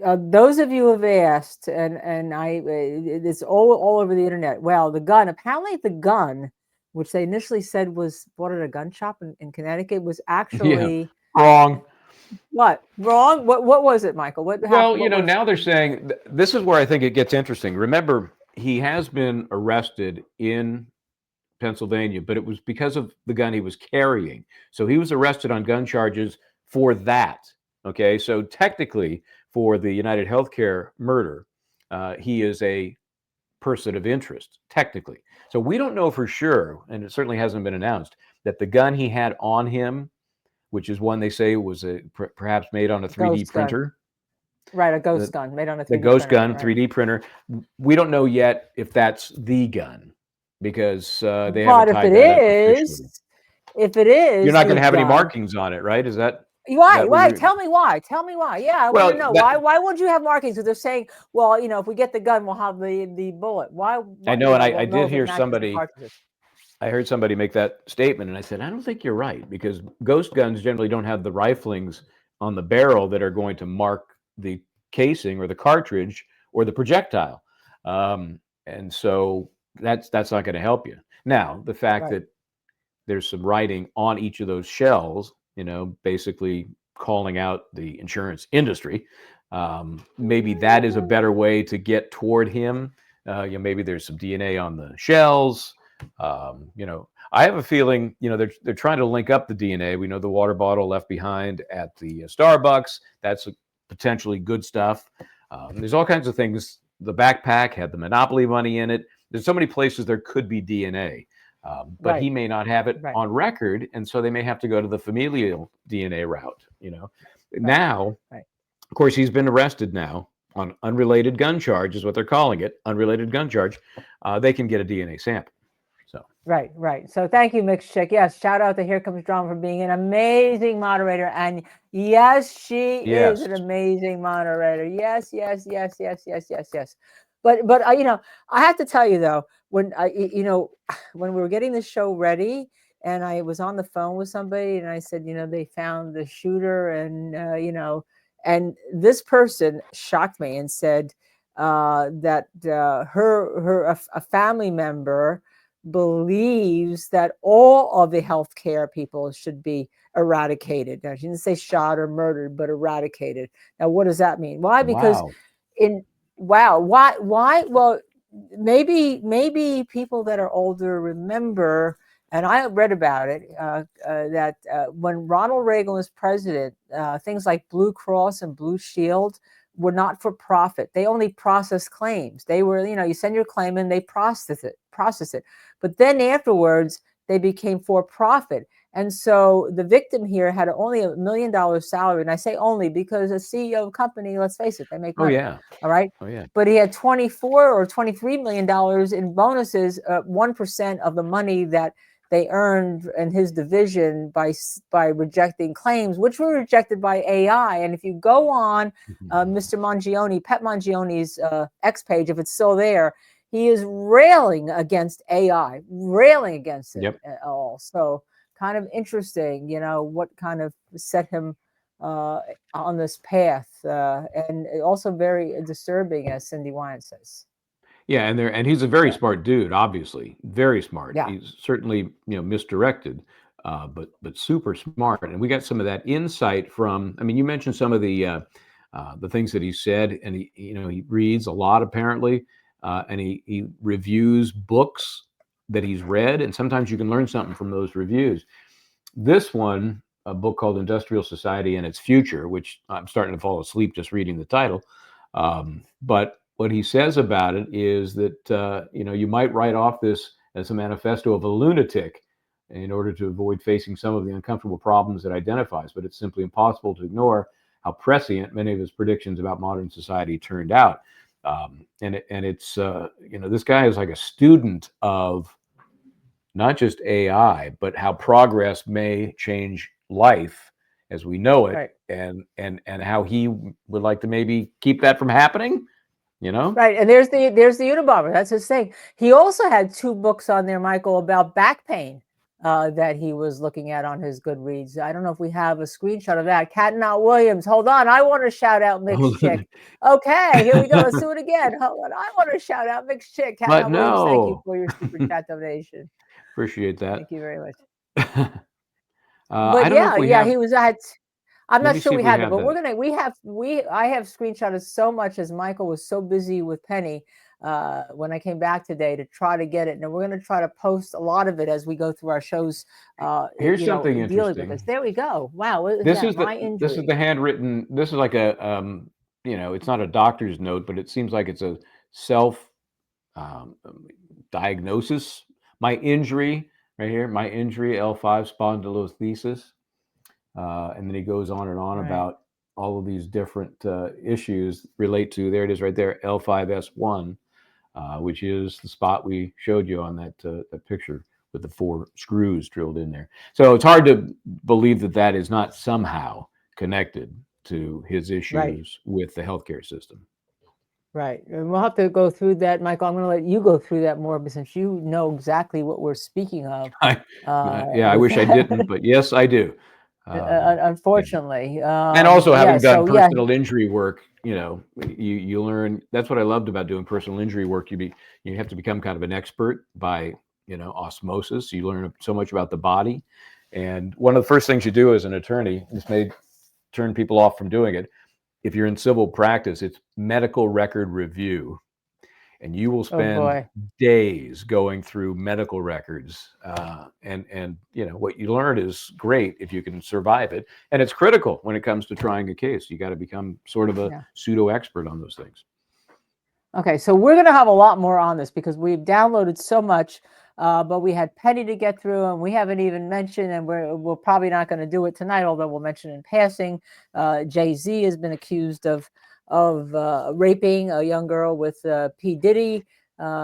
Those of you who have asked, and it's all over the internet. Well, apparently the gun, which they initially said was bought at a gun shop in Connecticut, was actually wrong. What? Wrong? What was it, Michael? What happened? Well, now they're saying this is where I think it gets interesting. Remember, he has been arrested in Pennsylvania, but it was because of the gun he was carrying. So he was arrested on gun charges for that. Okay, so technically, for the United Healthcare murder, he is a person of interest, technically. So we don't know for sure, and it certainly hasn't been announced, that the gun he had on him, which is one they say was perhaps made on a 3D printer. Right, a ghost gun made on a 3D printer. The ghost gun, right. 3D printer. We don't know yet if that's the gun because they haven't tied that up officially. If it is, you're not going to have any markings on it, right? Is that... Why? Tell me why. Yeah, I want to know. Why would you have markings? Because they're saying, well, if we get the gun, we'll have the bullet. Why I know, and I did hear somebody... I heard somebody make that statement, and I said, I don't think you're right, because ghost guns generally don't have the riflings on the barrel that are going to mark the casing or the cartridge or the projectile. And so that's not going to help you. Now, the fact that there's some writing on each of those shells, basically calling out the insurance industry. Maybe that is a better way to get toward him. Maybe there's some DNA on the shells. I have a feeling, they're trying to link up the DNA. We know the water bottle left behind at the Starbucks. That's potentially good stuff. There's all kinds of things. The backpack had the Monopoly money in it. There's so many places there could be DNA. But he may not have it on record, and so they may have to go to the familial DNA route. Now, of course, he's been arrested now on unrelated gun charge, is what they're calling it, unrelated gun charge. They can get a DNA sample. So right. So thank you, Mix Chick. Yes, shout out to Here Comes Drama for being an amazing moderator, and yes, she is an amazing moderator. Yes. But I have to tell you though, when when we were getting the show ready, and I was on the phone with somebody, and I said, they found the shooter, and and this person shocked me and said, a family member believes that all of the healthcare people should be eradicated. Now, she didn't say shot or murdered, but eradicated. Now, what does that mean? Why? Because why? Well, maybe people that are older remember, and I read about it, that when Ronald Reagan was president, things like Blue Cross and Blue Shield were not for profit. They only processed claims. They were, you send your claim and they process it. But then afterwards, they became for profit. And so the victim here had only $1 million salary. And I say only because a CEO of a company, let's face it, they make money. Oh, yeah. All right. Oh, yeah. But he had $24 or $23 million in bonuses, 1% of the money that they earned in his division by rejecting claims, which were rejected by AI. And if you go on Mr. Mangione, Pet Mangione's X page, if it's still there, he is railing against AI, railing against it all. So kind of interesting, what kind of set him on this path, and also very disturbing, as Cindy Wyatt says. Yeah, and he's a very smart dude, obviously, very smart. Yeah. He's certainly misdirected, but super smart. And we got some of that insight from. I mean, you mentioned some of the things that he said, and he reads a lot apparently, and he reviews books that he's read, and sometimes you can learn something from those reviews. This one, a book called Industrial Society and Its Future, which I'm starting to fall asleep just reading the title, but what he says about it is that, you might write off this as a manifesto of a lunatic in order to avoid facing some of the uncomfortable problems it identifies, but it's simply impossible to ignore how prescient many of his predictions about modern society turned out. It's this guy is like a student of not just AI, but how progress may change life as we know it, right. and how he would like to maybe keep that from happening. Right, and there's the Unabomber. That's his thing. He also had 2 books on there, Michael, about back pain that he was looking at on his Goodreads. I don't know if we have a screenshot of that. Catnot Williams. Hold on, I want to shout out Mixed Chick. Okay, here we go. Let's do it again. Hold on, I want to shout out Mixed Chick. Catnot Williams, thank you for your super chat donation. Appreciate that. Thank you very much. But I I'm not sure we had it, but I have screenshotted so much as Michael was so busy with Penny when I came back today to try to get it. And we're going to try to post a lot of it as we go through our shows. Here's something interesting. There we go. Wow. This is the handwritten, this is like a, it's not a doctor's note, but it seems like it's a self diagnosis. My injury right here, L5 spondylolisthesis. And then he goes on and on about all of these different issues relate to, there it is right there, L5S1, which is the spot we showed you on that picture with the 4 screws drilled in there. So it's hard to believe that is not somehow connected to his issues with the healthcare system. Right. And we'll have to go through that, Michael. I'm going to let you go through that more, but since you know exactly what we're speaking of. I wish I didn't, but yes, I do. Unfortunately. And also having done personal injury work, you learn. That's what I loved about doing personal injury work. You have to become kind of an expert by, osmosis. You learn so much about the body. And one of the first things you do as an attorney, this may turn people off from doing it. If you're in civil practice, it's medical record review. And you will spend days going through medical records. And what you learn is great if you can survive it. And it's critical when it comes to trying a case. You got to become sort of a pseudo expert on those things. Okay, so we're going to have a lot more on this because we've downloaded so much, but we had Penny to get through, and we haven't even mentioned, and we're probably not going to do it tonight, although we'll mention in passing. Jay-Z has been accused of raping a young girl with P. Diddy.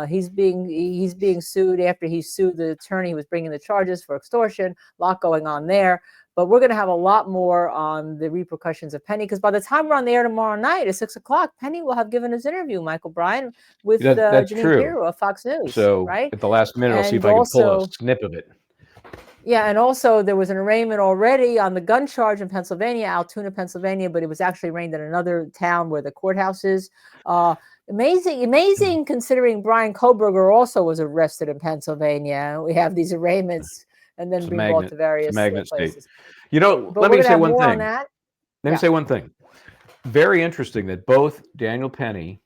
He's being sued after he sued the attorney who was bringing the charges for extortion. A lot going on there. But we're going to have a lot more on the repercussions of Penny, because by the time we're on the air tomorrow night at 6 o'clock, Penny will have given his interview, Michael Bryan, with Janine Pirro of Fox News. So at the last minute, I'll see if I can pull a snip of it. Yeah, and also there was an arraignment already on the gun charge in Pennsylvania, Altoona, Pennsylvania, but it was actually arraigned in another town where the courthouse is. Amazing considering Brian Koberger also was arrested in Pennsylvania. We have these arraignments and then It's a being brought magnet. to It's a various magnet state. places. You know, But let we're me gonna say have one more on thing. that. Let me Yeah. say one thing. Very interesting that both Daniel Penny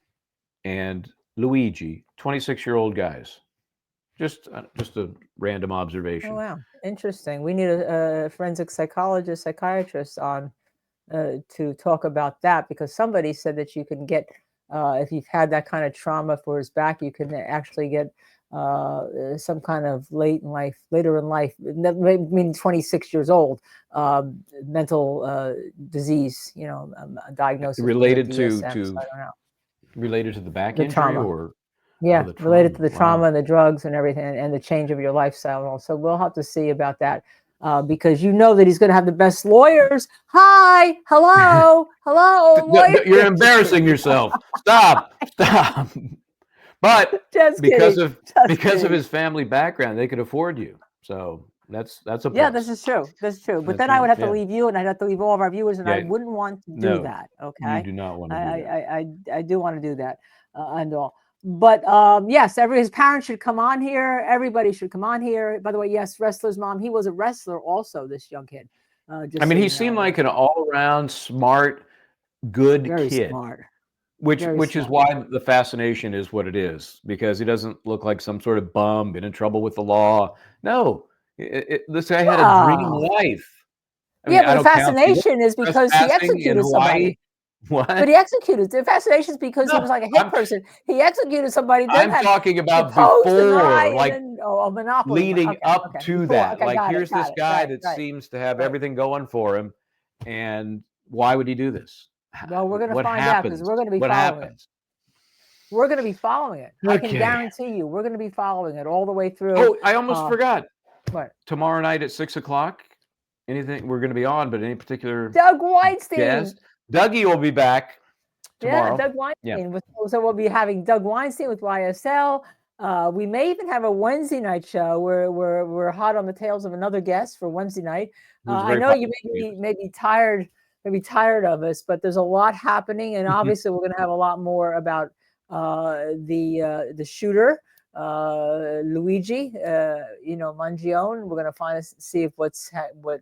and Luigi, 26-year-old guys. Just a random observation. Oh wow, interesting. We need a forensic psychologist, psychiatrist on to talk about that, because somebody said that you can get if you've had that kind of trauma for his back, you can actually get some kind of later in life, meaning 26 years old, mental disease. You know, a diagnosis Related with a to DSM, so I don't know. related to the back The injury trauma. or Yeah, the related to the trauma. Wow. trauma and the drugs and everything, and the change of your lifestyle. And all. So we'll have to see about that, because you know that he's going to have the best lawyers. Hi, hello, hello, lawyer. You're embarrassing yourself. Stop. But Just because kidding. of Just because of kidding. his family background, they could afford you. So that's a plus. Yeah, this is true. That's true. But That's then I right, would have to yeah. leave you, and I'd have to leave all of our viewers, and I Yeah. wouldn't want to do No, that. You Okay, do not want to do that. I do want to do that and all. But yes, his parents should come on here. Everybody should come on here. By the way, yes, wrestler's mom. He was a wrestler also. This young kid. I mean, he seemed like an all-around smart, good very kid. smart. Which Very is smart. why the fascination is what it is, because he doesn't look like some sort of bum, been in trouble with the law. No, this guy had a dream Wow. life. I Yeah, mean, I but the don't count fascination is because he trespassing in executed Hawaii. somebody. What? But he executed. The fascination is because he No, was like a hit person. He executed somebody, then I'm had talking about deposed, before, denied, and like then a monopoly. leading Okay, up okay. to Before. that. Okay, Like, got here's it, got this it. guy Right, that right. seems to have right. everything going for him, and why would he do this? Well, we're going to What find out, because happens? we're going to be What following it. happens? We're going to be following it. I can Okay. guarantee you, we're going to be following it all the way through. Oh, I almost forgot. What? Tomorrow night at 6:00. Anything we're going to be on, but any particular Doug Weinstein. guest? Dougie will be back tomorrow. Yeah, Doug Weinstein. Yeah. So we'll be having Doug Weinstein with YSL. We may even have a Wednesday night show where we're hot on the tails of another guest for Wednesday night. I know you may be tired of us, but there's a lot happening, and obviously we're going to have a lot more about the shooter, Luigi, Mangione. We're going to see if what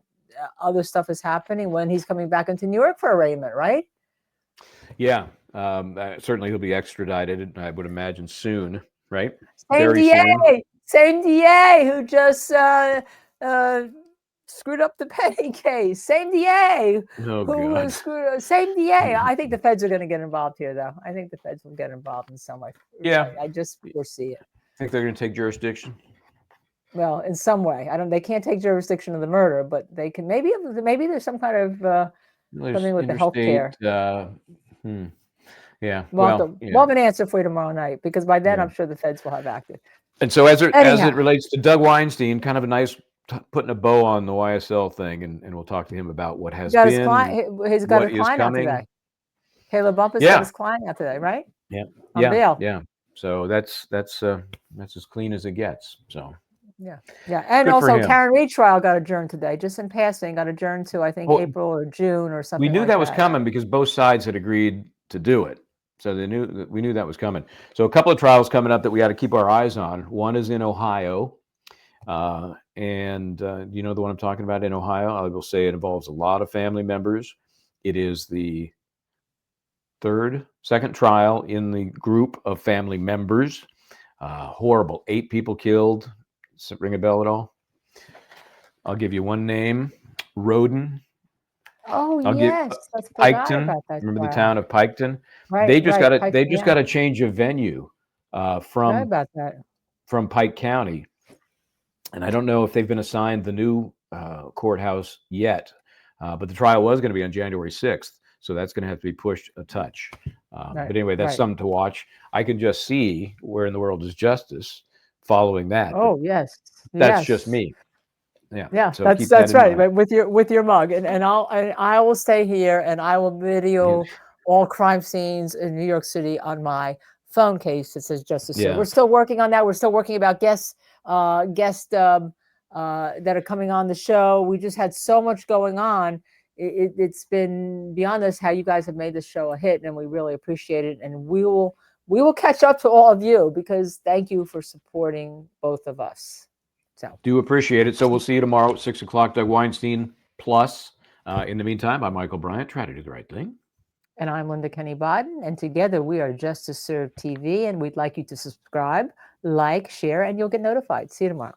other stuff is happening when he's coming back into New York for arraignment, right? Yeah. Certainly he'll be extradited, I would imagine, soon, right? Same DA who just screwed up the Penny case. Same DA who screwed up. Same DA. I think the feds are going to get involved here, though. I think the feds will get involved in some way. Yeah. I just foresee it. Think they're going to take jurisdiction? Well, in some way. They can't take jurisdiction of the murder, but they can. Maybe there's some kind of something with the healthcare. Yeah. We'll have an answer for you tomorrow night, because by then I'm sure the feds will have acted. And so as it relates to Doug Weinstein, kind of a nice putting a bow on the YSL thing, and we'll talk to him about what has been. He's got a client out today. Caleb Bumpus got his client out today, right? Yeah. On bail. Yeah. So that's as clean as it gets. So. Yeah. And also Karen Reed trial got adjourned today, just in passing, got adjourned to, I think, April or June or something. We knew like that was coming because both sides had agreed to do it. So we knew that was coming. So a couple of trials coming up that we got to keep our eyes on. One is in Ohio. And you know the one I'm talking about in Ohio? I will say it involves a lot of family members. It is the second trial in the group of family members. Horrible. 8 people killed. Does it ring a bell at all? I'll give you one name. Roden. Oh, yes. Piketon. Remember the town of Piketon? Right. They just got a change of venue from Pike County. And I don't know if they've been assigned the new courthouse yet, but the trial was going to be on January 6th. So that's going to have to be pushed a touch. But anyway, that's something to watch. I can just see where in the world is justice following that. Oh, yes. That's just me. Yeah. So that's right. With your mug, and I will stay here, and I will video all crime scenes in New York City on my phone case that says Justice. So we're still working on that. We're still working about guests that are coming on the show. We just had so much going on. It's been beyond us how you guys have made this show a hit, and we really appreciate it. And we will we will catch up to all of you because thank you for supporting both of us. So Do appreciate it. So we'll see you tomorrow at 6 o'clock. Doug Weinstein Plus. In the meantime, I'm Michael Bryant. Try to do the right thing. And I'm Linda Kenny Bodden, and together we are Justice Served TV, and we'd like you to subscribe, like, share, and you'll get notified. See you tomorrow.